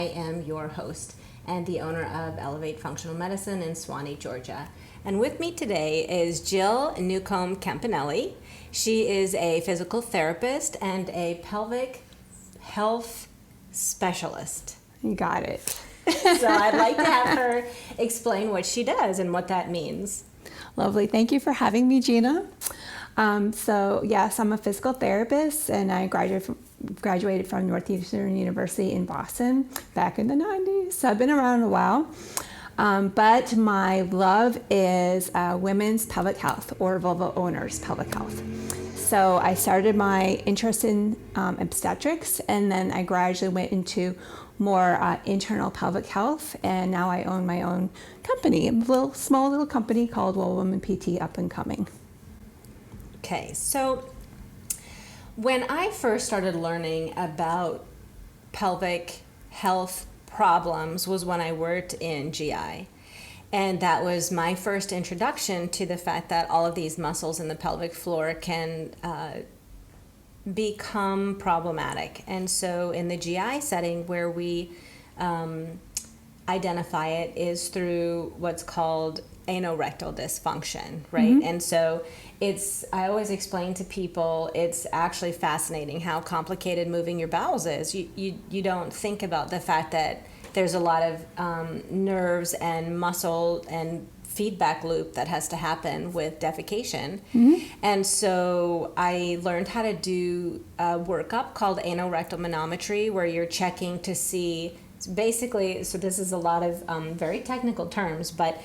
I am your host and the owner of Elevate Functional Medicine in Suwanee, Georgia. And with me today is Jill Newcomb-Campanelli. She is a physical therapist and a pelvic health specialist. You got it. So I'd like to have her explain what she does and what that means. Lovely. Thank you for having me, Gina. Yes, I'm a physical therapist, and I graduated from Northeastern University in Boston back in the 90s. So I've been around a while. But my love is women's pelvic health, or vulva owners' pelvic health. So I started my interest in obstetrics, and then I gradually went into more internal pelvic health, and now I own my own company, a small little company called Well Woman PT, up and coming. Okay, so when I first started learning about pelvic health problems was when I worked in GI. And that was my first introduction to the fact that all of these muscles in the pelvic floor can become problematic. And so in the GI setting, where we identify it is through what's called anorectal dysfunction, right? Mm-hmm. And so I always explain to people, it's actually fascinating how complicated moving your bowels is. You don't think about the fact that there's a lot of nerves and muscle and feedback loop that has to happen with defecation. Mm-hmm. And so I learned how to do a workup called anorectal manometry, where you're checking to see basically, so this is a lot of very technical terms, but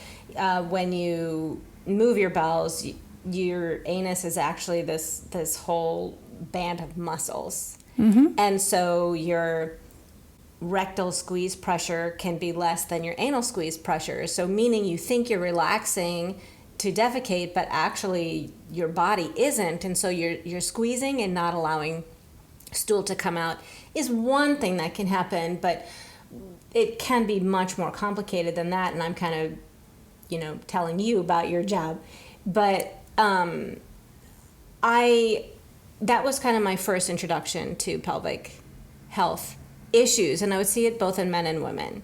when you move your bowels, your anus is actually this whole band of muscles. Mm-hmm. And so your rectal squeeze pressure can be less than your anal squeeze pressure. So meaning you think you're relaxing to defecate, but actually your body isn't. And so you're squeezing and not allowing stool to come out is one thing that can happen, but it can be much more complicated than that. And I'm kind of, telling you about your job. But that was kind of my first introduction to pelvic health issues, and I would see it both in men and women.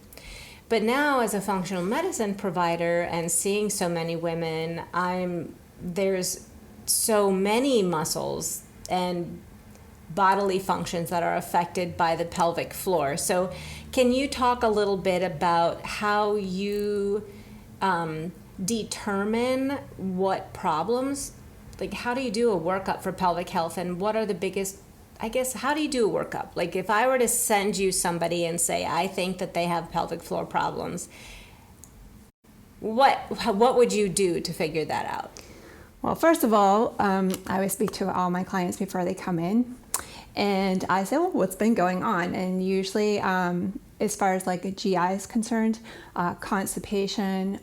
But now, as a functional medicine provider and seeing so many women, there's so many muscles and bodily functions that are affected by the pelvic floor. So can you talk a little bit about how you determine what problems, like how do you do a workup for pelvic health, and what are the biggest, how do you do a workup? Like if I were to send you somebody and say, I think that they have pelvic floor problems, what would you do to figure that out? Well, first of all, I always speak to all my clients before they come in, and I say, well, what's been going on? And usually, as far as like a GI is concerned, constipation,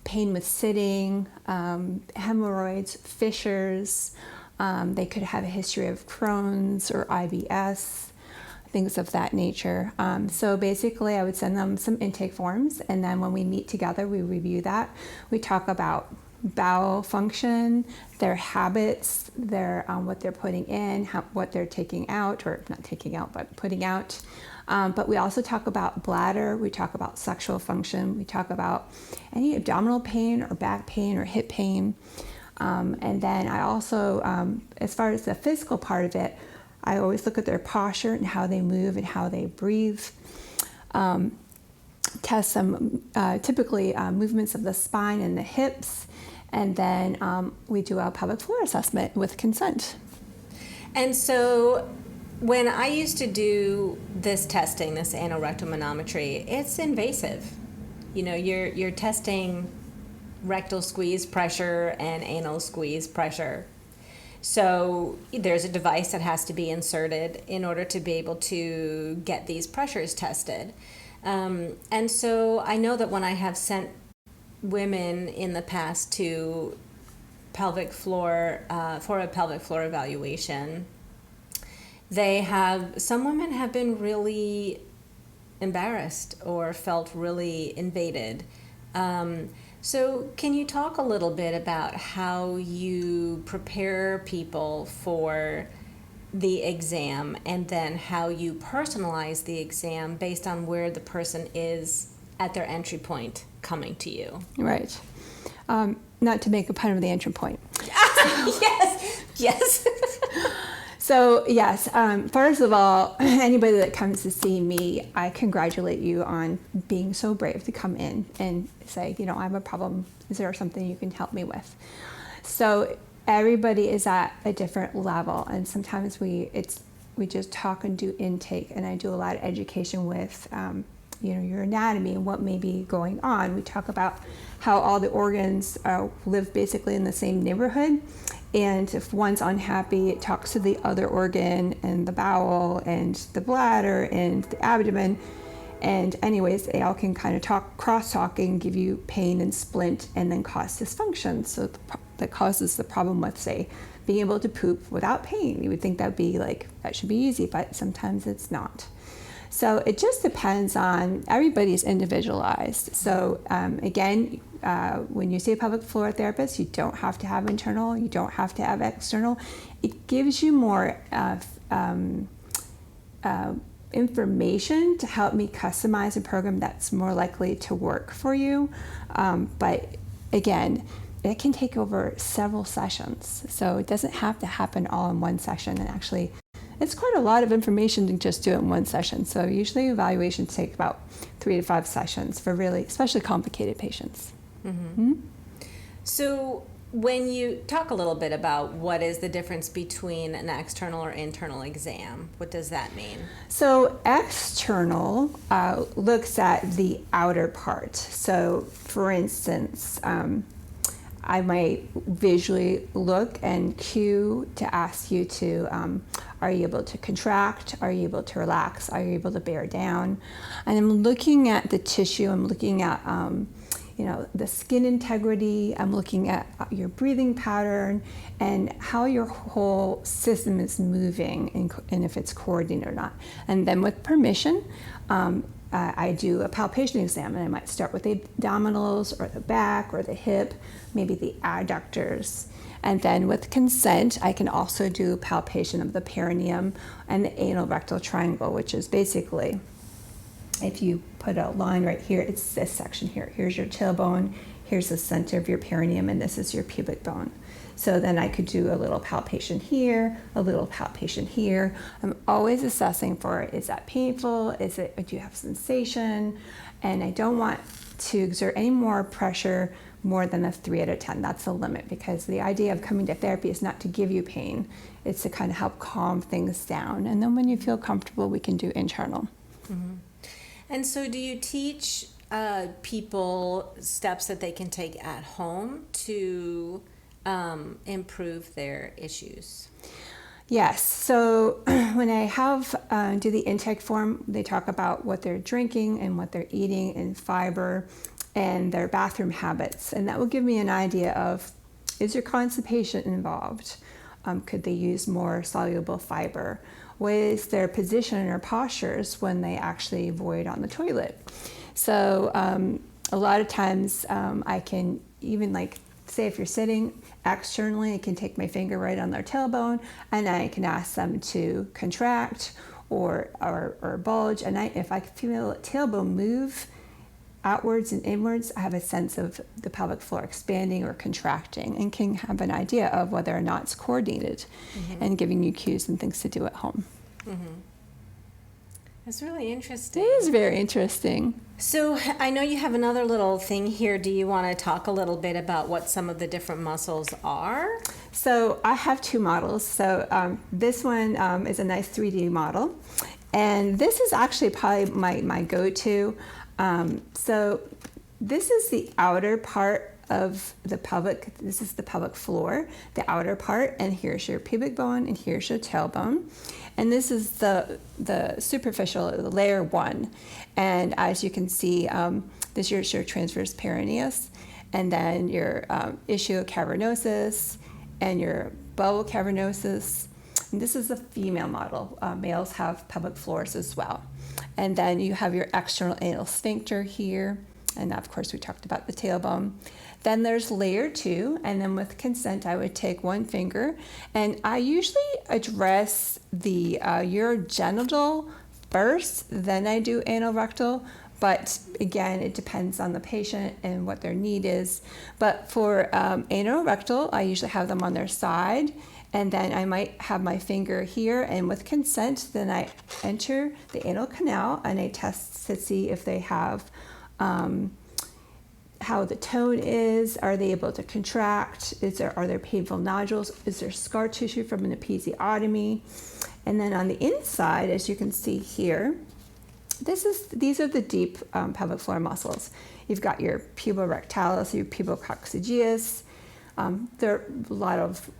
pain with sitting, hemorrhoids, fissures. They could have a history of Crohn's or IBS, things of that nature. So basically, I would send them some intake forms, and then when we meet together, we review that. We talk about bowel function, their habits, their what they're putting in, what they're taking out, or not taking out, but putting out. But we also talk about bladder, we talk about sexual function, we talk about any abdominal pain or back pain or hip pain. And then I also, as far as the physical part of it, I always look at their posture and how they move and how they breathe. Test some typically movements of the spine and the hips. And then we do a pelvic floor assessment with consent. And so when I used to do this testing, this anorectal manometry, it's invasive. You're testing rectal squeeze pressure and anal squeeze pressure. So there's a device that has to be inserted in order to be able to get these pressures tested. And so I know that when I have sent women in the past to pelvic floor for a pelvic floor evaluation, some women have been really embarrassed or felt really invaded. So can you talk a little bit about how you prepare people for the exam and then how you personalize the exam based on where the person is at their entry point coming to you. Right. Not to make a pun of the entry point. Yes. So yes, first of all, anybody that comes to see me, I congratulate you on being so brave to come in and say, I have a problem. Is there something you can help me with? So everybody is at a different level, and sometimes we just talk and do intake, and I do a lot of education with your anatomy and what may be going on. We talk about how all the organs live basically in the same neighborhood, and if one's unhappy, it talks to the other organ and the bowel and the bladder and the abdomen. And anyways, they all can kind of cross-talk and give you pain and splint and then cause dysfunction. So that causes the problem with, say, being able to poop without pain. You would think that should be easy, but sometimes it's not. So it just depends on, everybody's individualized. So again, when you see a pelvic floor therapist, you don't have to have internal, you don't have to have external. It gives you more information to help me customize a program that's more likely to work for you. But again, it can take over several sessions. So it doesn't have to happen all in one session. And actually, it's quite a lot of information to just do it in one session. So usually evaluations take about 3 to 5 sessions for really, especially complicated patients. Mm-hmm. So when you talk a little bit about what is the difference between an external or internal exam, what does that mean? So external looks at the outer part. So for instance, I might visually look and cue to ask you to, are you able to contract? Are you able to relax? Are you able to bear down? And I'm looking at the tissue. I'm looking at, the skin integrity. I'm looking at your breathing pattern and how your whole system is moving and if it's coordinated or not. And then with permission, I do a palpation exam, and I might start with the abdominals or the back or the hip, maybe the adductors. And then with consent, I can also do palpation of the perineum and the anal rectal triangle, which is basically, if you put a line right here, it's this section here. Here's your tailbone, here's the center of your perineum, and this is your pubic bone. So then I could do a little palpation here, a little palpation here. I'm always assessing for, is that painful? Do you have sensation? And I don't want to exert any more pressure more than a 3 out of 10. That's the limit, because the idea of coming to therapy is not to give you pain. It's to kind of help calm things down. And then when you feel comfortable, we can do internal. Mm-hmm. And so do you teach people steps that they can take at home to improve their issues? Yes. So when I do the intake form, they talk about what they're drinking and what they're eating and fiber and their bathroom habits. And that will give me an idea of, is there constipation involved? Could they use more soluble fiber? What is their position or postures when they actually void on the toilet? So a lot of times I can even say if you're sitting externally, I can take my finger right on their tailbone and I can ask them to contract or bulge. And if I feel the tailbone move outwards and inwards, I have a sense of the pelvic floor expanding or contracting and can have an idea of whether or not it's coordinated, mm-hmm. and giving you cues and things to do at home. Mm-hmm. That's really interesting. It is very interesting. So I know you have another little thing here. Do you want to talk a little bit about what some of the different muscles are? So I have 2 models. So this one is a nice 3D model. And this is actually probably my go-to. So this is the outer part of the pelvic. This is the pelvic floor, the outer part, and here's your pubic bone, and here's your tailbone. And this is the superficial, the layer 1. And as you can see, this is your transverse perineus, and then your ischiocavernosus, and your bowel cavernosus. And this is a female model. Males have pelvic floors as well. And then you have your external anal sphincter here, And of course, we talked about the tailbone. Then there's layer 2, and then with consent, I would take one finger, and I usually address the urogenital first, then I do anorectal. But again, it depends on the patient and what their need is. But for anorectal, I usually have them on their side, and then I might have my finger here, and with consent, then I enter the anal canal and I test to see if they have how the tone is. Are they able to contract? Are there painful nodules? Is there scar tissue from an episiotomy? And then on the inside, as you can see here, these are the deep pelvic floor muscles. You've got your puborectalis, your pubococcygeus. There are a lot of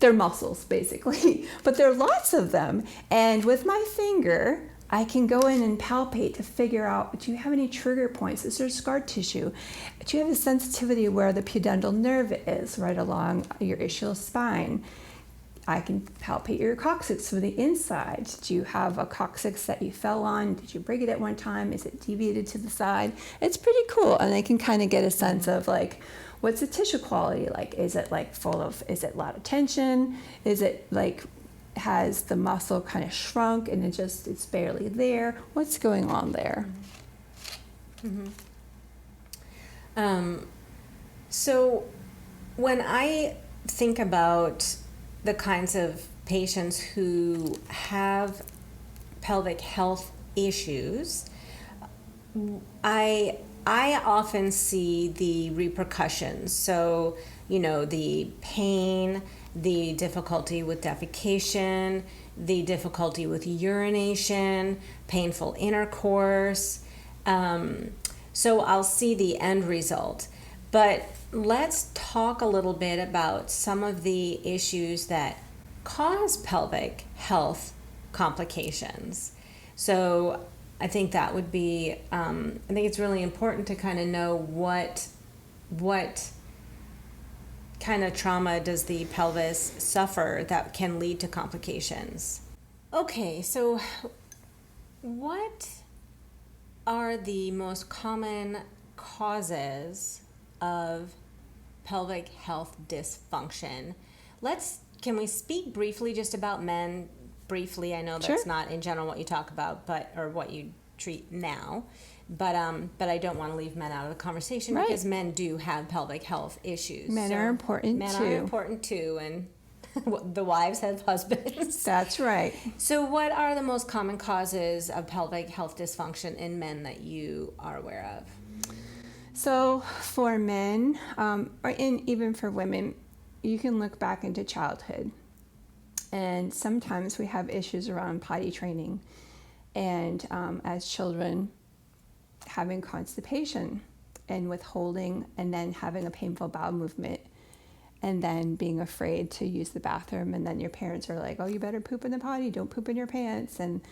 they're muscles basically, but there are lots of them. And with my finger, I can go in and palpate to figure out, do you have any trigger points? Is there scar tissue? Do you have a sensitivity where the pudendal nerve is right along your ischial spine? I can palpate your coccyx from the inside. Do you have a coccyx that you fell on? Did you break it at one time? Is it deviated to the side? It's pretty cool, and I can kind of get a sense of like, what's the tissue quality like? Is it like is it a lot of tension? Is it like, has the muscle kind of shrunk and it's barely there? What's going on there? Mm-hmm. So when I think about the kinds of patients who have pelvic health issues, I often see the repercussions. So, the pain, the difficulty with defecation, the difficulty with urination, painful intercourse. So I'll see the end result. But let's talk a little bit about some of the issues that cause pelvic health complications. So I think that would be, I think it's really important to kind of know what kind of trauma does the pelvis suffer that can lead to complications. Okay, so what are the most common causes of pelvic health dysfunction? Can we speak briefly just about men? Briefly, I know that's not in general what you talk about, or what you treat now, but I don't want to leave men out of the conversation, because men do have pelvic health issues. Men are important too, and the wives have husbands. That's right. So what are the most common causes of pelvic health dysfunction in men that you are aware of? So for men, even for women, you can look back into childhood. And sometimes we have issues around potty training, and as children, having constipation and withholding, and then having a painful bowel movement, and then being afraid to use the bathroom, and then your parents are like, oh, you better poop in the potty, don't poop in your pants, and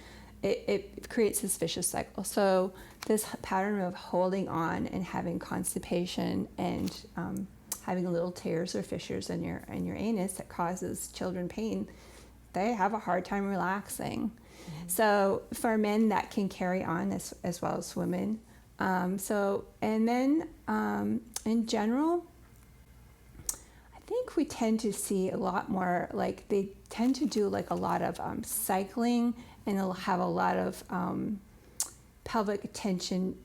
it creates this vicious cycle. So this pattern of holding on and having constipation and having little tears or fissures in your anus that causes children pain, they have a hard time relaxing. Mm-hmm. So for men, that can carry on as well as women. And then in general, I think we tend to see a lot more, like they tend to do like a lot of cycling, and they'll have a lot of pelvic tension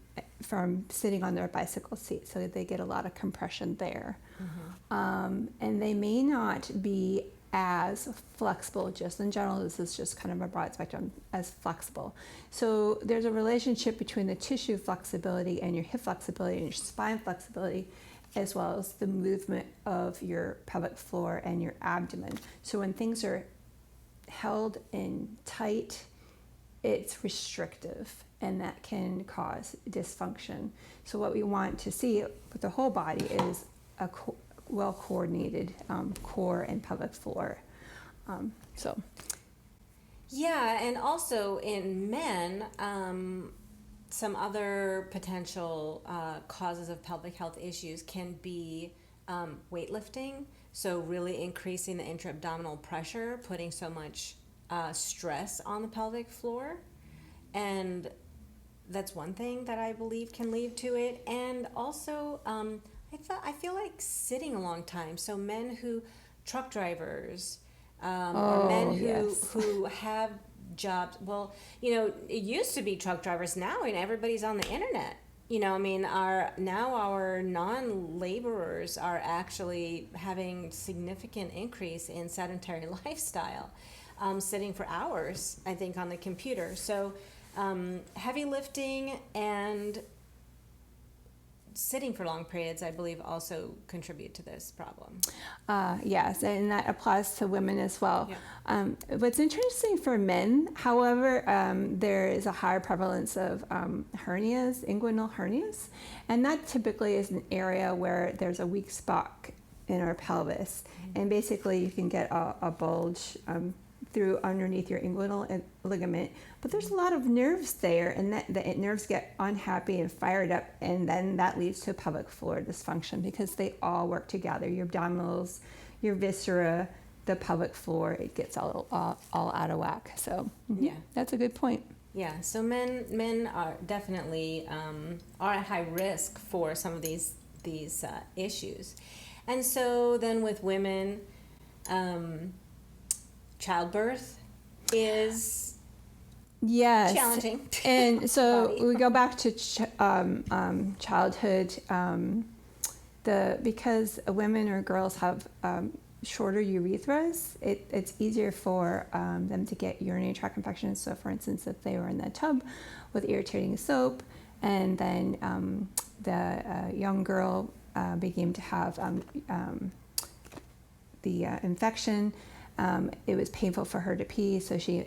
from sitting on their bicycle seat, so that they get a lot of compression there. Mm-hmm. And they may not be as flexible, just in general, this is just kind of a broad spectrum, as flexible. So there's a relationship between the tissue flexibility and your hip flexibility and your spine flexibility, as well as the movement of your pelvic floor and your abdomen. So when things are held in tight, it's restrictive, and that can cause dysfunction. So what we want to see with the whole body is a well-coordinated core and pelvic floor. Yeah, and also in men, some other potential causes of pelvic health issues can be weightlifting, so really increasing the intra-abdominal pressure, putting so much stress on the pelvic floor, and that's one thing that I believe can lead to it. And also, I feel like sitting a long time. So men who, truck drivers, or men yes. who have jobs. Well, it used to be truck drivers. Now, everybody's on the internet. Our non-laborers are actually having significant increase in sedentary lifestyle, sitting for hours, I think, on the computer. So heavy lifting and sitting for long periods, I believe, also contribute to this problem. Yes, and that applies to women as well. Yeah. What's interesting for men, however, there is a higher prevalence of hernias, inguinal hernias, and that typically is an area where there's a weak spot in our pelvis, and basically you can get a bulge through underneath your inguinal ligament, but there's a lot of nerves there, and the nerves get unhappy and fired up, and then that leads to pelvic floor dysfunction because they all work together. Your abdominals, your viscera, the pelvic floor, it gets all out of whack. So yeah, that's a good point. Yeah, so men are definitely are at high risk for some of these issues, and so then with women. Childbirth is challenging. And so we go back to childhood. Because women or girls have shorter urethras, it's easier for them to get urinary tract infections. So, for instance, if they were in the tub with irritating soap, and then the young girl began to have the infection. It was painful for her to pee, so she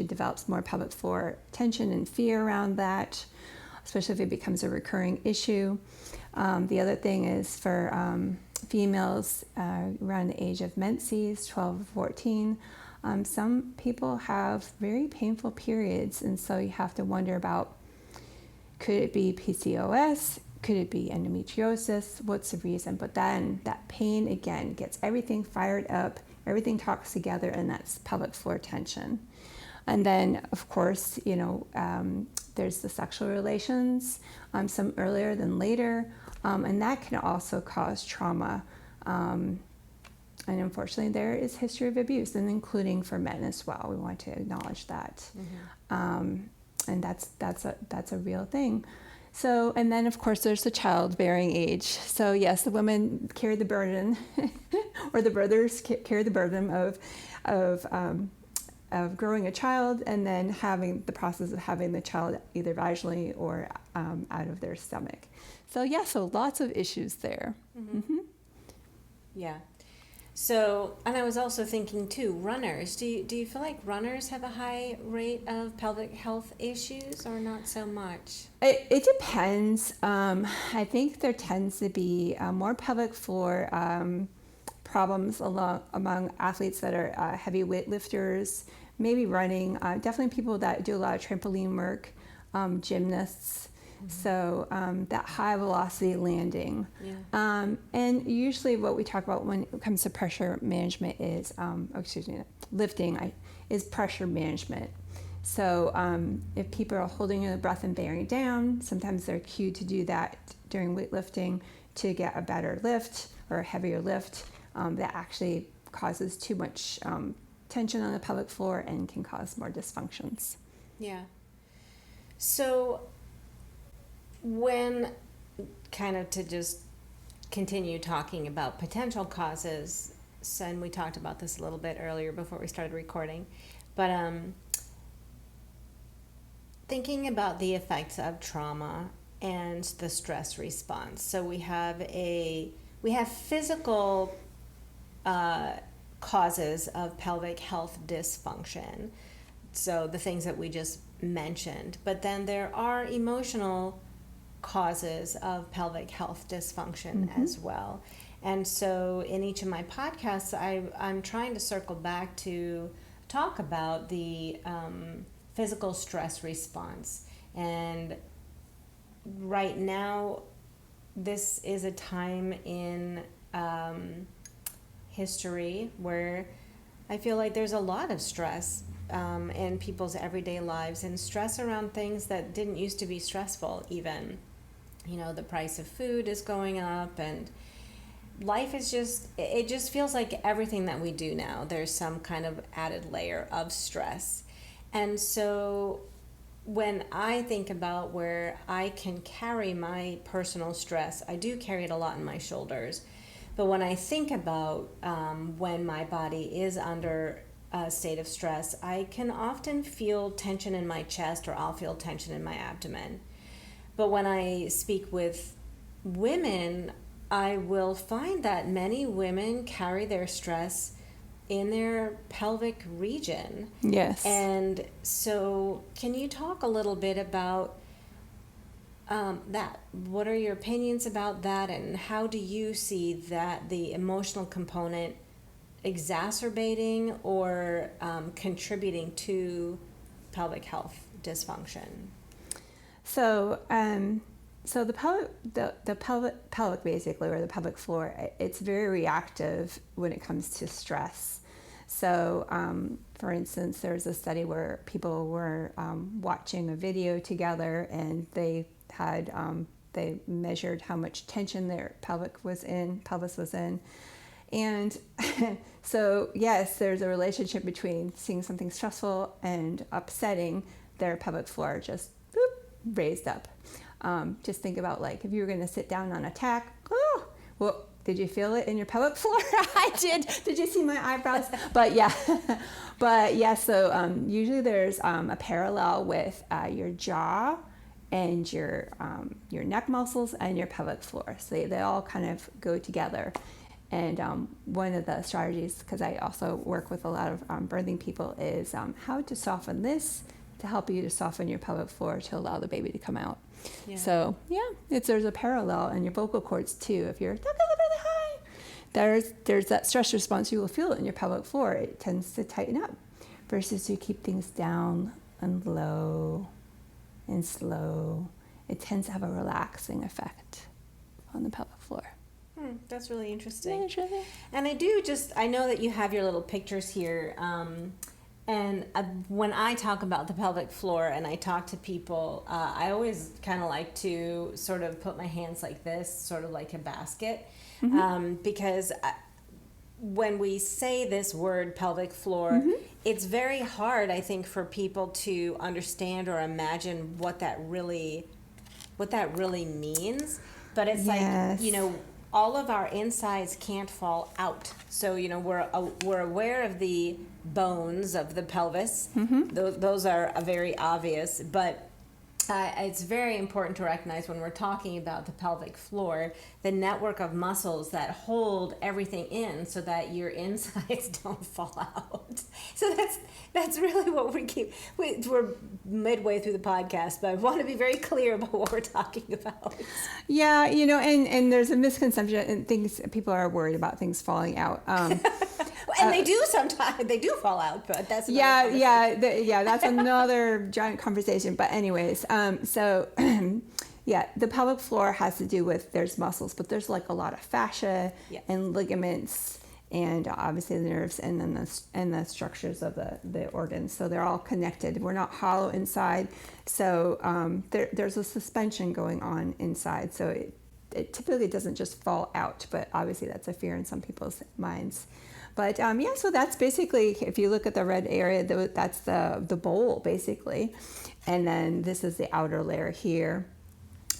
develops more pelvic floor tension and fear around that, especially if it becomes a recurring issue. The other thing is for females around the age of menses, 12 or 14, some people have very painful periods, and so you have to wonder about, could it be PCOS? Could it be endometriosis? What's the reason? But then that pain again gets everything fired up, everything talks together, and that's pelvic floor tension. And then, of course, there's the sexual relations, some earlier than later, and that can also cause trauma. And unfortunately, there is history of abuse, and including for men as well. We want to acknowledge that, and that's a real thing. So, and then of course there's the childbearing age. So yes, the women carry the burden, or the brothers carry the burden of growing a child, and then having the process of having the child either vaginally or out of their stomach. So so lots of issues there. Yeah. So, and I was also thinking too, runners. Do you feel like runners have a high rate of pelvic health issues, or not so much? It depends. I think there tends to be more pelvic floor problems among athletes that are heavy weightlifters, maybe running. Definitely people that do a lot of trampoline work, gymnasts. So that high velocity landing. Yeah. And usually what we talk about when it comes to pressure management is, lifting is pressure management. So if people are holding their breath and bearing down, sometimes they're cued to do that during weightlifting to get a better lift or a heavier lift that actually causes too much tension on the pelvic floor and can cause more dysfunctions. Yeah. So when, kind of to just continue talking about potential causes, and we talked about this a little bit earlier before we started recording, but thinking about the effects of trauma and the stress response. So we have physical causes of pelvic health dysfunction, so the things that we just mentioned, but then there are emotional causes of pelvic health dysfunction as well. And so in each of my podcasts, I'm trying to circle back to talk about the physical stress response. And right now, this is a time in history where I feel like there's a lot of stress in people's everyday lives, and stress around things that didn't used to be stressful even. You know, the price of food is going up, and life is it just feels like everything that we do now, there's some kind of added layer of stress. And so when I think about where I can carry my personal stress, I do carry it a lot in my shoulders. But when I think about when my body is under a state of stress, I can often feel tension in my chest, or I'll feel tension in my abdomen. But when I speak with women, I will find that many women carry their stress in their pelvic region. Yes. And so can you talk a little bit about that? What are your opinions about that, and how do you see that the emotional component exacerbating or contributing to pelvic health dysfunction? So, so the pelvic basically, or the pelvic floor, it's very reactive when it comes to stress. So, for instance, there's a study where people were watching a video together, and they had they measured how much tension their pelvis was in, and so yes, there's a relationship between seeing something stressful and upsetting. Their pelvic floor just raised up. Just think about, like, if you were going to sit down on a tack. Oh, well, did you feel it in your pelvic floor? I did. Did you see my eyebrows? But yeah, So usually there's a parallel with your jaw and your neck muscles and your pelvic floor. So they all kind of go together. And one of the strategies, because I also work with a lot of birthing people, is how to soften this to help you to soften your pelvic floor to allow the baby to come out. Yeah. So yeah, there's a parallel in your vocal cords too. If you're really high, there's that stress response you will feel in your pelvic floor. It tends to tighten up, versus you keep things down and low and slow. It tends to have a relaxing effect on the pelvic floor. That's really interesting. Yeah, really. And I know that you have your little pictures here. And when I talk about the pelvic floor and I talk to people, I always kind of like to sort of put my hands like this, sort of like a basket, because when we say this word pelvic floor, it's very hard, I think, for people to understand or imagine what that really means. But it's like, you know, all of our insides can't fall out. So, you know, we're aware of the bones of the pelvis. Those are very obvious, but it's very important to recognize when we're talking about the pelvic floor, the network of muscles that hold everything in so that your insides don't fall out. So that's really what we're midway through the podcast, but I want to be very clear about what we're talking about. Yeah, you know, and there's a misconception, and people are worried about things falling out. And they do sometimes. They do fall out, but that's that's another giant conversation. But anyways, so the pelvic floor has to do with, there's muscles, but there's like a lot of fascia and ligaments, and obviously the nerves, and then the structures of the organs. So they're all connected. We're not hollow inside. So there's a suspension going on inside. So it typically doesn't just fall out, but obviously that's a fear in some people's minds. But so that's basically, if you look at the red area, that's the bowl basically. And then this is the outer layer here,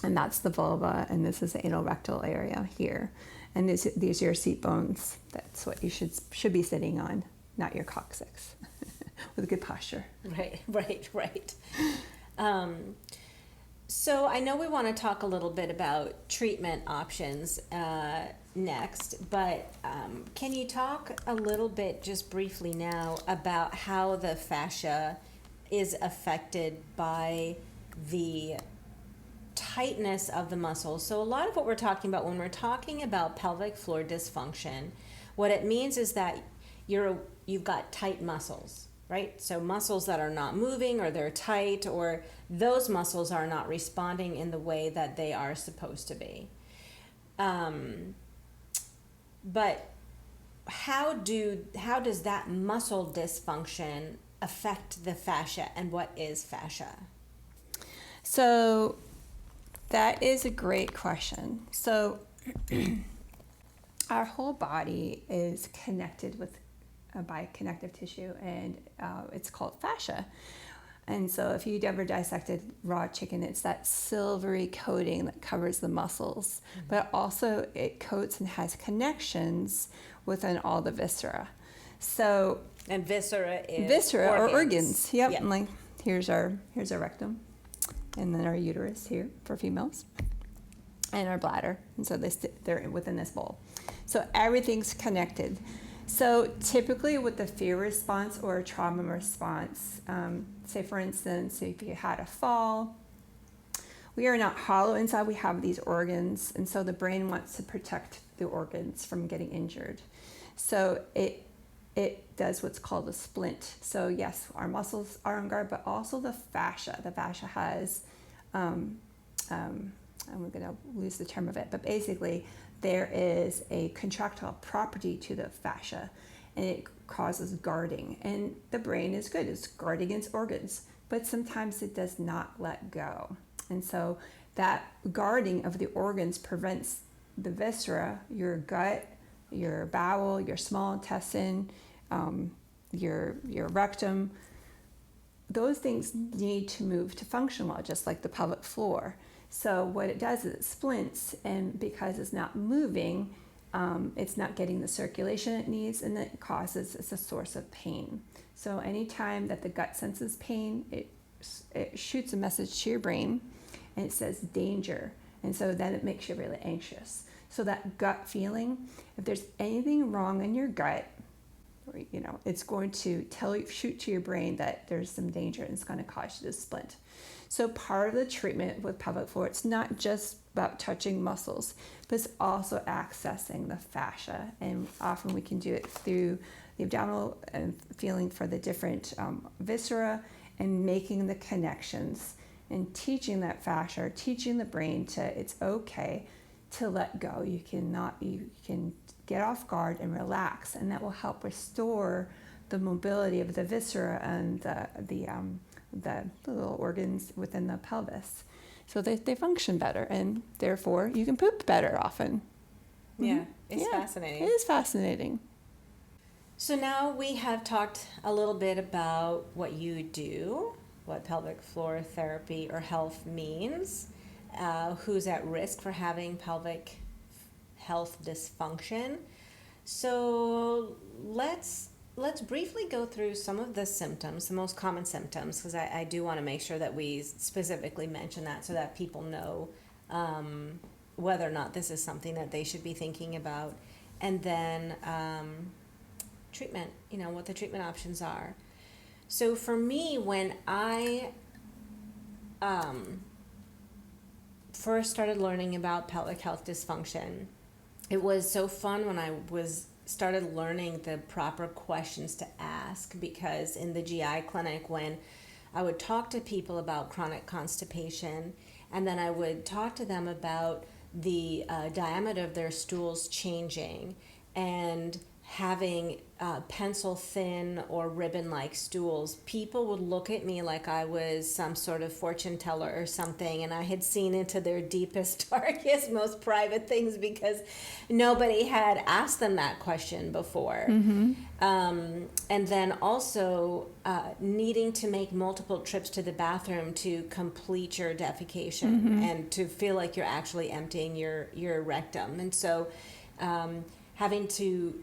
and that's the vulva, and this is the anal rectal area here. And these are your seat bones. That's what you should be sitting on, not your coccyx, with good posture. Right. So I know we want to talk a little bit about treatment options next, but can you talk a little bit, just briefly now, about how the fascia is affected by the tightness of the muscles? So a lot of what we're talking about when we're talking about pelvic floor dysfunction, what it means is that you've got tight muscles. Right? So muscles that are not moving, or they're tight, or those muscles are not responding in the way that they are supposed to be. But how does that muscle dysfunction affect the fascia, and what is fascia? So that is a great question. So our whole body is connected with by connective tissue, and it's called fascia. And so if you'd ever dissected raw chicken, it's that silvery coating that covers the muscles, but also it coats and has connections within all the viscera. So And viscera is viscera organs. or organs. Yep. Yep. And like here's our rectum, and then our uterus here for females, and our bladder. And so they're within this bowl. So everything's connected. So typically with the fear response or a trauma response, say for instance, if you had a fall, we are not hollow inside, we have these organs, and so the brain wants to protect the organs from getting injured. So it does what's called a splint. So yes, our muscles are on guard, but also the fascia. The fascia has, I'm going to lose the term of it, but basically there is a contractile property to the fascia, and it causes guarding. And the brain is good, it's guarding its organs, but sometimes it does not let go. And so that guarding of the organs prevents the viscera, your gut, your bowel, your small intestine, your rectum. Those things need to move to function well, just like the pelvic floor. So what it does is it splints, and because it's not moving, it's not getting the circulation it needs, and it causes, it's a source of pain. So anytime that the gut senses pain, it shoots a message to your brain, and it says danger, and so then it makes you really anxious. So that gut feeling, if there's anything wrong in your gut, it's going to shoot to your brain that there's some danger, and it's going to cause you to splint. So part of the treatment with pelvic floor, it's not just about touching muscles, but it's also accessing the fascia. And often we can do it through the abdominal and feeling for the different viscera, and making the connections and teaching that fascia, or teaching the brain it's okay to let go. You can get off guard and relax, and that will help restore the mobility of the viscera and the little organs within the pelvis, so they function better, and therefore you can poop better often. Yeah, it's fascinating. It is fascinating. So now we have talked a little bit about what you do, what pelvic floor therapy or health means, who's at risk for having pelvic health dysfunction. So let's briefly go through some of the symptoms, the most common symptoms, because I do want to make sure that we specifically mention that so that people know whether or not this is something that they should be thinking about. And then treatment, what the treatment options are. So for me, when I first started learning about pelvic health dysfunction, it was so fun when I started learning the proper questions to ask, because in the GI clinic, when I would talk to people about chronic constipation, and then I would talk to them about the diameter of their stools changing and having pencil thin or ribbon like stools, people would look at me like I was some sort of fortune teller or something, and I had seen into their deepest, darkest, most private things, because nobody had asked them that question before. Mm-hmm. And then also needing to make multiple trips to the bathroom to complete your defecation, mm-hmm. and to feel like you're actually emptying your rectum. And so having to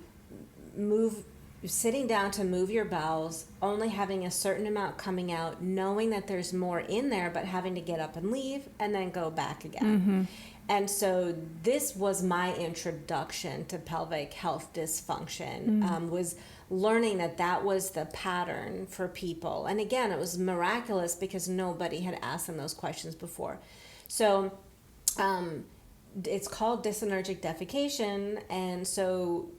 sitting down to move your bowels, only having a certain amount coming out, knowing that there's more in there, but having to get up and leave and then go back again. Mm-hmm. And so this was my introduction to pelvic health dysfunction, was learning that was the pattern for people. And again, it was miraculous because nobody had asked them those questions before. So it's called dysenergic defecation, and so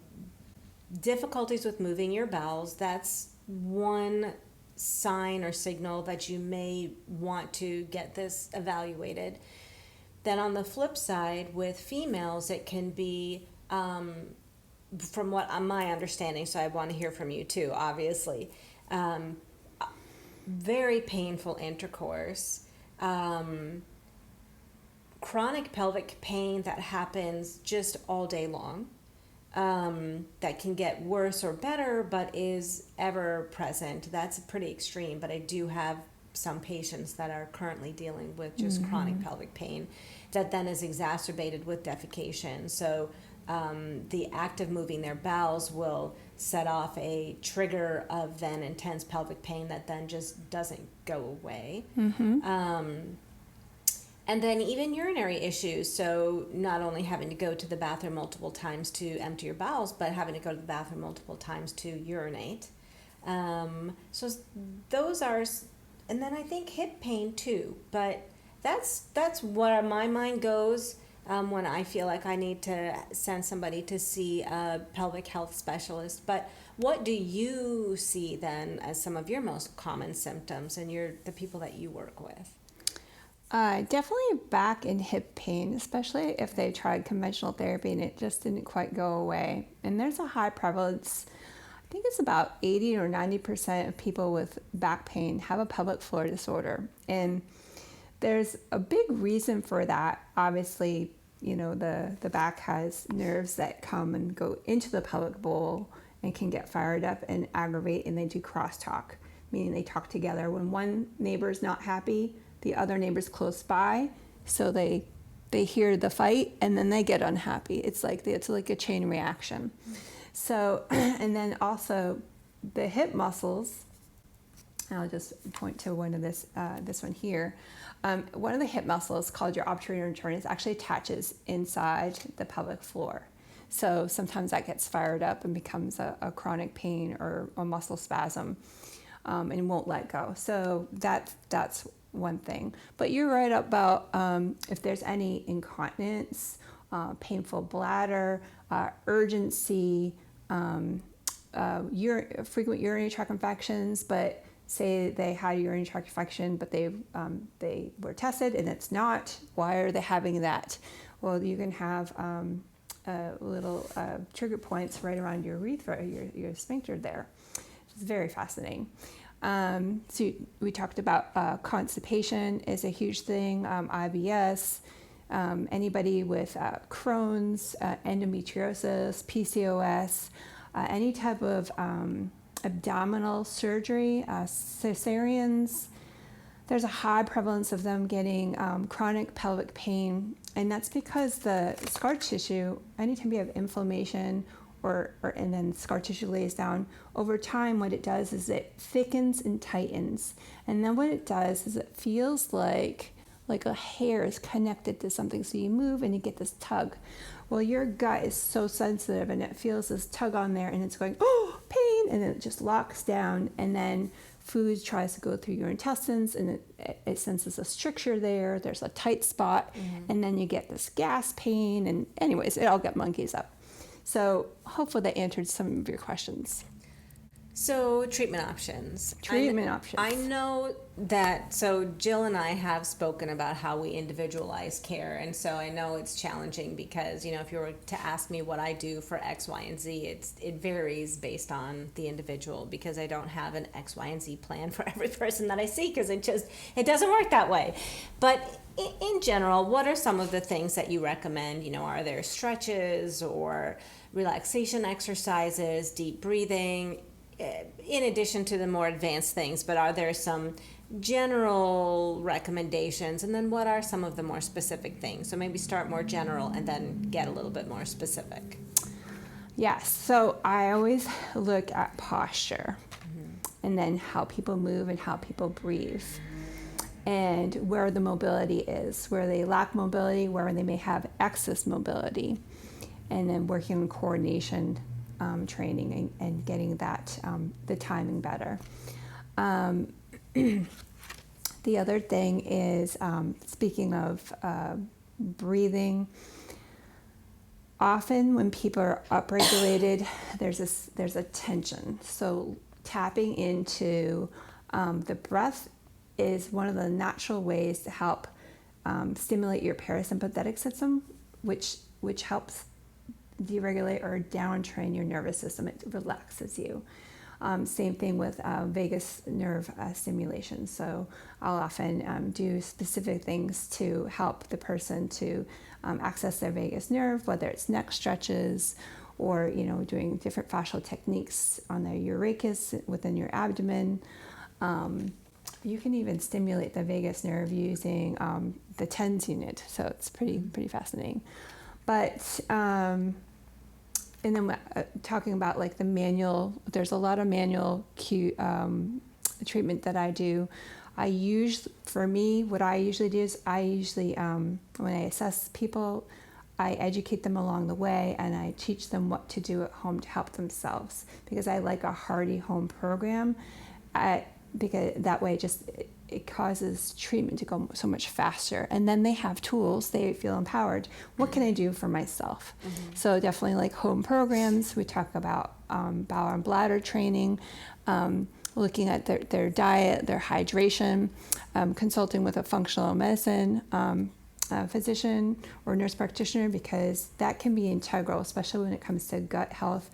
difficulties with moving your bowels, that's one sign or signal that you may want to get this evaluated. Then on the flip side, with females, it can be, from what my understanding, so I want to hear from you too, obviously, very painful intercourse, chronic pelvic pain that happens just all day long, that can get worse or better, but is ever present. That's pretty extreme, but I do have some patients that are currently dealing with just chronic pelvic pain that then is exacerbated with defecation. So the act of moving their bowels will set off a trigger of then intense pelvic pain that then just doesn't go away. And then even urinary issues. So not only having to go to the bathroom multiple times to empty your bowels, but having to go to the bathroom multiple times to urinate. So those are, and then I think hip pain too. But that's where my mind goes when I feel like I need to send somebody to see a pelvic health specialist. But what do you see then as some of your most common symptoms and the people that you work with? Definitely back and hip pain, especially if they tried conventional therapy and it just didn't quite go away. And there's a high prevalence. I think it's about 80 or 90% of people with back pain have a pelvic floor disorder. And there's a big reason for that. Obviously, the back has nerves that come and go into the pelvic bowl and can get fired up and aggravate, and they do crosstalk, meaning they talk together. When one neighbor's not happy, the other neighbor's close by, so they hear the fight and then they get unhappy. It's like a chain reaction. So, and then also the hip muscles. I'll just point to one of this one here. One of the hip muscles, called your obturator internus, actually attaches inside the pelvic floor. So sometimes that gets fired up and becomes a chronic pain or a muscle spasm, and won't let go. So that's one thing. But you're right about if there's any incontinence, painful bladder, urgency, frequent urinary tract infections, but say they had a urinary tract infection, but they were tested and it's not. Why are they having that? Well, you can have little trigger points right around your urethra, your sphincter there. It's very fascinating. So we talked about constipation is a huge thing, IBS, anybody with Crohn's, endometriosis, PCOS, any type of abdominal surgery, cesareans. There's a high prevalence of them getting chronic pelvic pain, and that's because the scar tissue, anytime you have inflammation and then scar tissue lays down, over time what it does is it thickens and tightens. And then what it does is it feels like a hair is connected to something. So you move and you get this tug. Well, your gut is so sensitive and it feels this tug on there and it's going, oh, pain, and then it just locks down, and then food tries to go through your intestines and it senses a stricture there. There's a tight spot, and then you get this gas pain, and anyways, it all got monkeys up. So hopefully that answered some of your questions. So treatment options. I know that, so Jill and I have spoken about how we individualize care. And so I know it's challenging because, if you were to ask me what I do for X, Y, and Z, it varies based on the individual, because I don't have an X, Y, and Z plan for every person that I see, because it doesn't work that way. But in general, what are some of the things that you recommend? Are there stretches or relaxation exercises, deep breathing, in addition to the more advanced things? But are there some general recommendations? And then what are some of the more specific things? So maybe start more general and then get a little bit more specific. Yes. So I always look at posture, and then how people move and how people breathe, and where the mobility is, where they lack mobility, where they may have excess mobility, and then working on coordination training and getting that the timing better. The other thing is, speaking of breathing, often when people are upregulated, there's a tension. So tapping into the breath is one of the natural ways to help stimulate your parasympathetic system, which helps deregulate or downtrain your nervous system. It relaxes you. Same thing with vagus nerve stimulation. So I'll often do specific things to help the person to access their vagus nerve, whether it's neck stretches or, doing different fascial techniques on the urachus within your abdomen. You can even stimulate the vagus nerve using the TENS unit. So it's pretty fascinating. But and then talking about like the manual, there's a lot of manual treatment that I do. What I usually do is when I assess people, I educate them along the way and I teach them what to do at home to help themselves, because I like a hearty home program, because that way it causes treatment to go so much faster. And then they have tools, they feel empowered. What can I do for myself? Mm-hmm. So definitely like home programs. We talk about bowel and bladder training, looking at their diet, their hydration, consulting with a functional medicine physician or nurse practitioner, because that can be integral, especially when it comes to gut health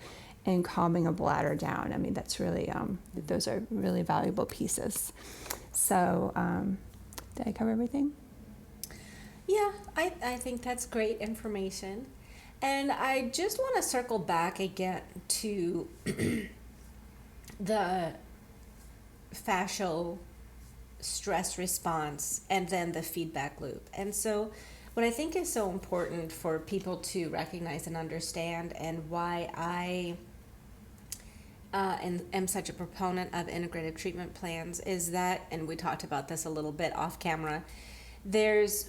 and calming a bladder down. I mean, that's really, those are really valuable pieces. So, did I cover everything? Yeah, I think that's great information. And I just want to circle back again to the fascial stress response and then the feedback loop. And so what I think is so important for people to recognize and understand, and why I am such a proponent of integrative treatment plans, is that, and we talked about this a little bit off camera,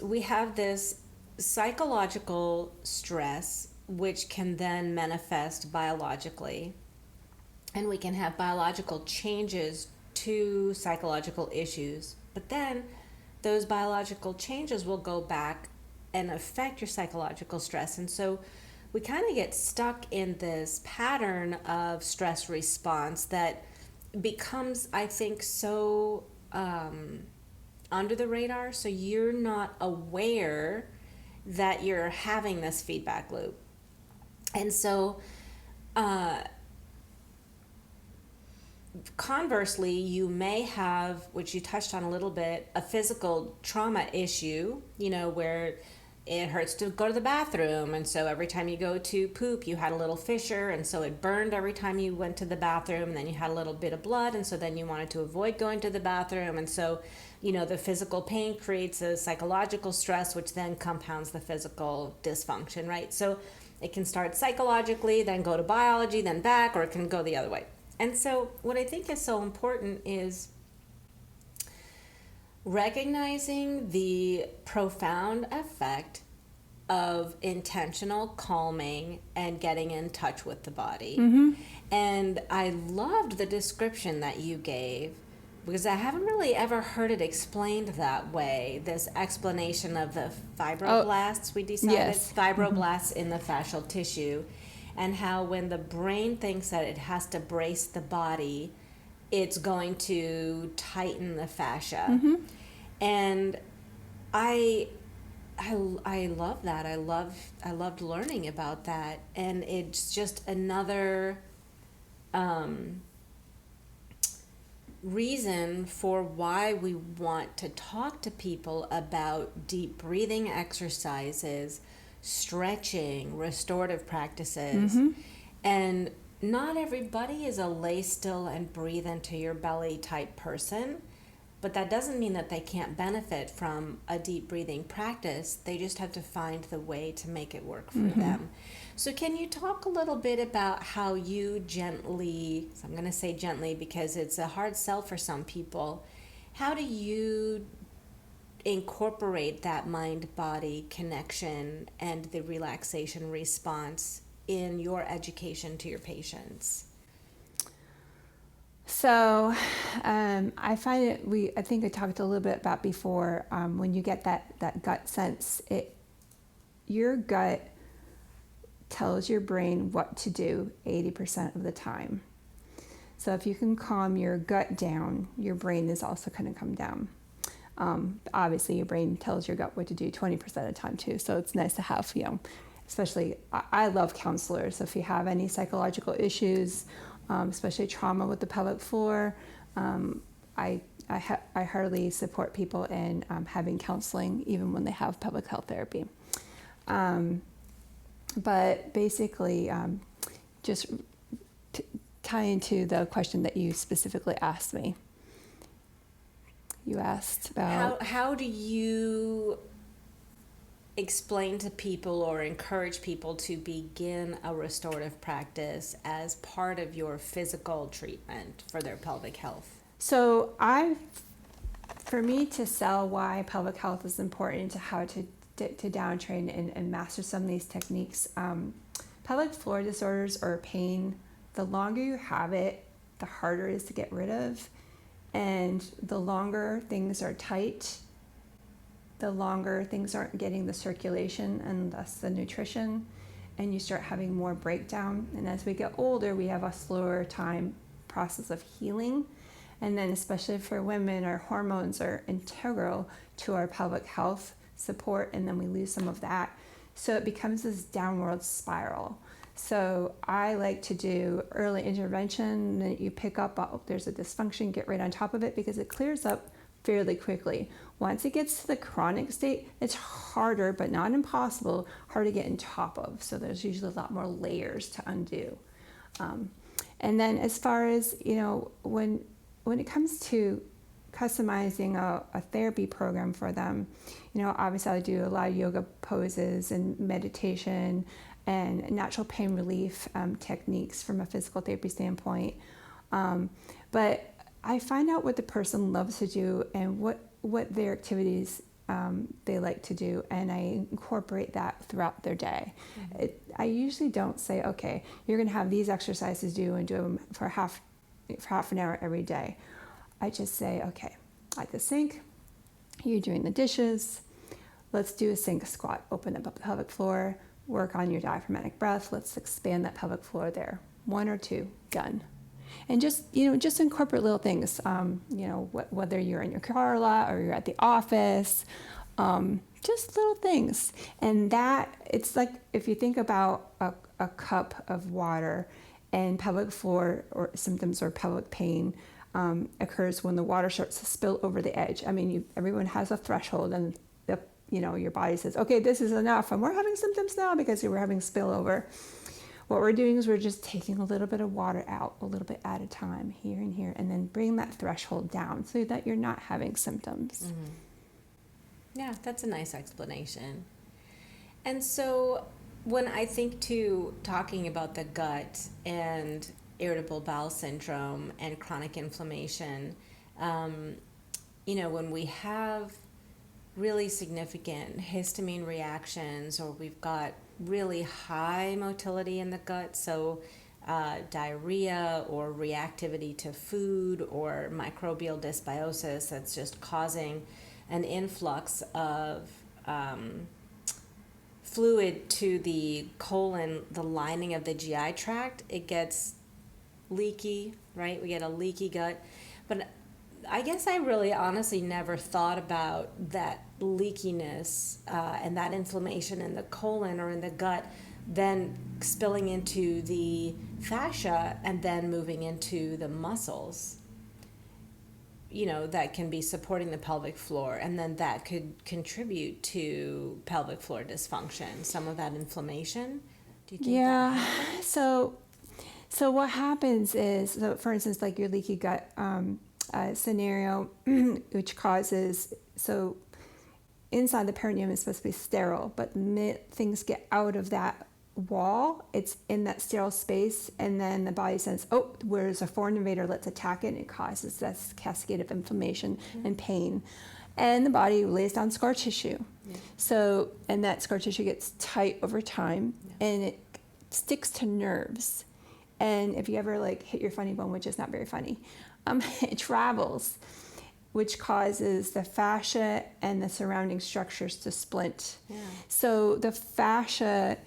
we have this psychological stress which can then manifest biologically, and we can have biological changes to psychological issues, but then those biological changes will go back and affect your psychological stress. And so we kind of get stuck in this pattern of stress response that becomes, I think, so under the radar, so you're not aware that you're having this feedback loop. And so conversely, you may have, which you touched on a little bit, a physical trauma issue, where it hurts to go to the bathroom, and so every time you go to poop, you had a little fissure, and so it burned every time you went to the bathroom, and then you had a little bit of blood, and so then you wanted to avoid going to the bathroom, and so, the physical pain creates a psychological stress, which then compounds the physical dysfunction, right? So it can start psychologically, then go to biology, then back, or it can go the other way. And so what I think is so important is recognizing the profound effect of intentional calming and getting in touch with the body. Mm-hmm. And I loved the description that you gave, because I haven't really ever heard it explained that way, this explanation of the fibroblasts, we decided, yes. Fibroblasts in the fascial tissue, and how when the brain thinks that it has to brace the body, it's going to tighten the fascia. Mm-hmm. And I love that. I loved learning about that. And it's just another reason for why we want to talk to people about deep breathing exercises, stretching, restorative practices. Mm-hmm. And not everybody is a lay still and breathe into your belly type person, but that doesn't mean that they can't benefit from a deep breathing practice. They just have to find the way to make it work for mm-hmm. them. So can you talk a little bit about how you gently, so I'm going to say gently because it's a hard sell for some people, how do you incorporate that mind-body connection and the relaxation response in your education to your patients? So I find it, I think I talked a little bit about before, when you get that gut sense, your gut tells your brain what to do 80% of the time. So if you can calm your gut down, your brain is also going to come down. Obviously your brain tells your gut what to do 20% of the time too. So it's nice to have, especially, I love counselors. So if you have any psychological issues, especially trauma with the pelvic floor. I heartily support people in having counseling even when they have pelvic health therapy. But basically, just tie into the question that you specifically asked me. You asked about how do you explain to people or encourage people to begin a restorative practice as part of your physical treatment for their pelvic health? So for me to sell why pelvic health is important, to how to down train and master some of these techniques, pelvic floor disorders or pain, the longer you have it, the harder it is to get rid of. And the longer things are tight, the longer things aren't getting the circulation and thus the nutrition, and you start having more breakdown. And as we get older, we have a slower time process of healing. And then especially for women, our hormones are integral to our pelvic health support, and then we lose some of that. So it becomes this downward spiral. So I like to do early intervention, that you pick up, there's a dysfunction, get right on top of it, because it clears up fairly quickly. Once it gets to the chronic state, it's harder, but not impossible, hard to get on top of. So there's usually a lot more layers to undo. And then as far as, when it comes to customizing a therapy program for them, obviously I do a lot of yoga poses and meditation and natural pain relief techniques from a physical therapy standpoint. But I find out what the person loves to do and what their activities they like to do, and I incorporate that throughout their day. Mm-hmm. I usually don't say, okay, you're going to have these exercises do them for half an hour every day. I just say, okay, at the sink, you're doing the dishes, let's do a sink squat, open up the pelvic floor, work on your diaphragmatic breath, let's expand that pelvic floor there. 1 or 2, done. And just incorporate little things, whether you're in your car a lot or you're at the office, just little things. And that, it's like, if you think about a cup of water, and pelvic floor or symptoms or pelvic pain occurs when the water starts to spill over the edge. I mean, everyone has a threshold, and your body says, okay, this is enough, and we're having symptoms now because we're having spillover. What we're doing is we're just taking a little bit of water out, a little bit at a time, here and here, and then bring that threshold down so that you're not having symptoms. Mm-hmm. Yeah, that's a nice explanation. And so when I think to talking about the gut and irritable bowel syndrome and chronic inflammation, when we have really significant histamine reactions, or we've got really high motility in the gut, so diarrhea or reactivity to food or microbial dysbiosis that's just causing an influx of fluid to the colon, the lining of the GI tract, it gets leaky, right? We get a leaky gut. But I guess I really honestly never thought about that leakiness and that inflammation in the colon or in the gut then spilling into the fascia and then moving into the muscles, that can be supporting the pelvic floor, and then that could contribute to pelvic floor dysfunction, some of that inflammation. Do you think that happens? So what happens is, for instance, like your leaky gut scenario, which causes, so inside the perineum is supposed to be sterile, but things get out of that wall, it's in that sterile space, and then the body says, oh, where's a foreign invader, let's attack it, and it causes this cascade of inflammation and pain, and the body lays down scar tissue. So, and that scar tissue gets tight over time, and it sticks to nerves, and if you ever hit your funny bone, which is not very funny, it travels, which causes the fascia and the surrounding structures to splint. So the fascia,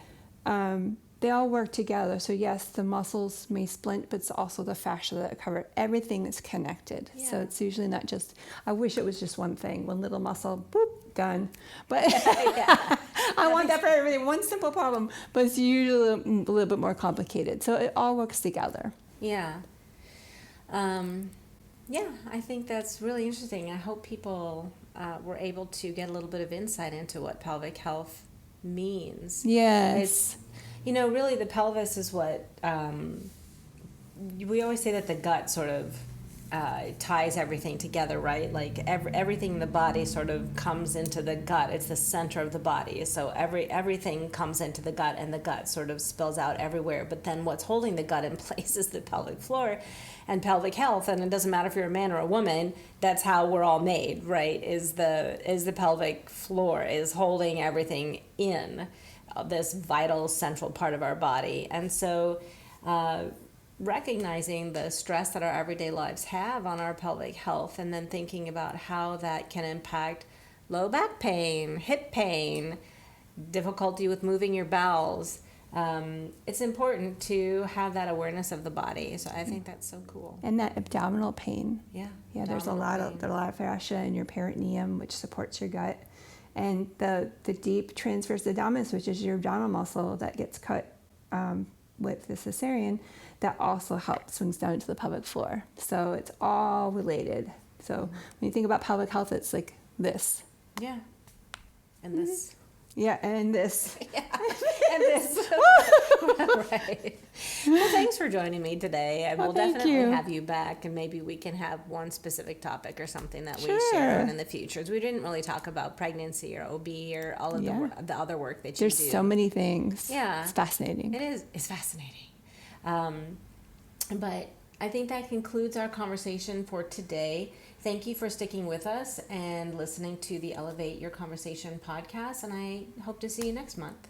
they all work together. So yes, the muscles may splint, but it's also the fascia that cover everything that's connected. So it's usually not just, I wish it was just one thing, one little muscle, boop, done. But I want that for everything, one simple problem, but it's usually a little bit more complicated. So it all works together. Yeah. Yeah, I think that's really interesting. I hope people were able to get a little bit of insight into what pelvic health means. Yes. It's, really the pelvis is what we always say that the gut sort of ties everything together, right? Like everything in the body sort of comes into the gut. It's the center of the body. So everything comes into the gut, and the gut sort of spills out everywhere. But then what's holding the gut in place is the pelvic floor and pelvic health. And it doesn't matter if you're a man or a woman, that's how we're all made, right? Is the pelvic floor is holding everything in this vital central part of our body. And so recognizing the stress that our everyday lives have on our pelvic health, and then thinking about how that can impact low back pain, hip pain, difficulty with moving your bowels. It's important to have that awareness of the body. So I think that's so cool. And that abdominal pain. Yeah. There's a lot of fascia in your peritoneum, which supports your gut. And the deep transverse abdominis, which is your abdominal muscle that gets cut with the cesarean, that also helps swings down into the pelvic floor. So it's all related. So when you think about pelvic health, it's like this. Yeah. And this. Yeah, and this. Yeah. And this. Right. Well, thanks for joining me today. And we'll definitely have you back, and maybe we can have one specific topic or something that we share in the future. We didn't really talk about pregnancy or OB or all of the other work that you do. There's so many things. Yeah. It's fascinating. It is. It's fascinating. But I think that concludes our conversation for today. Thank you for sticking with us and listening to the Elevate Your Conversation podcast, and I hope to see you next month.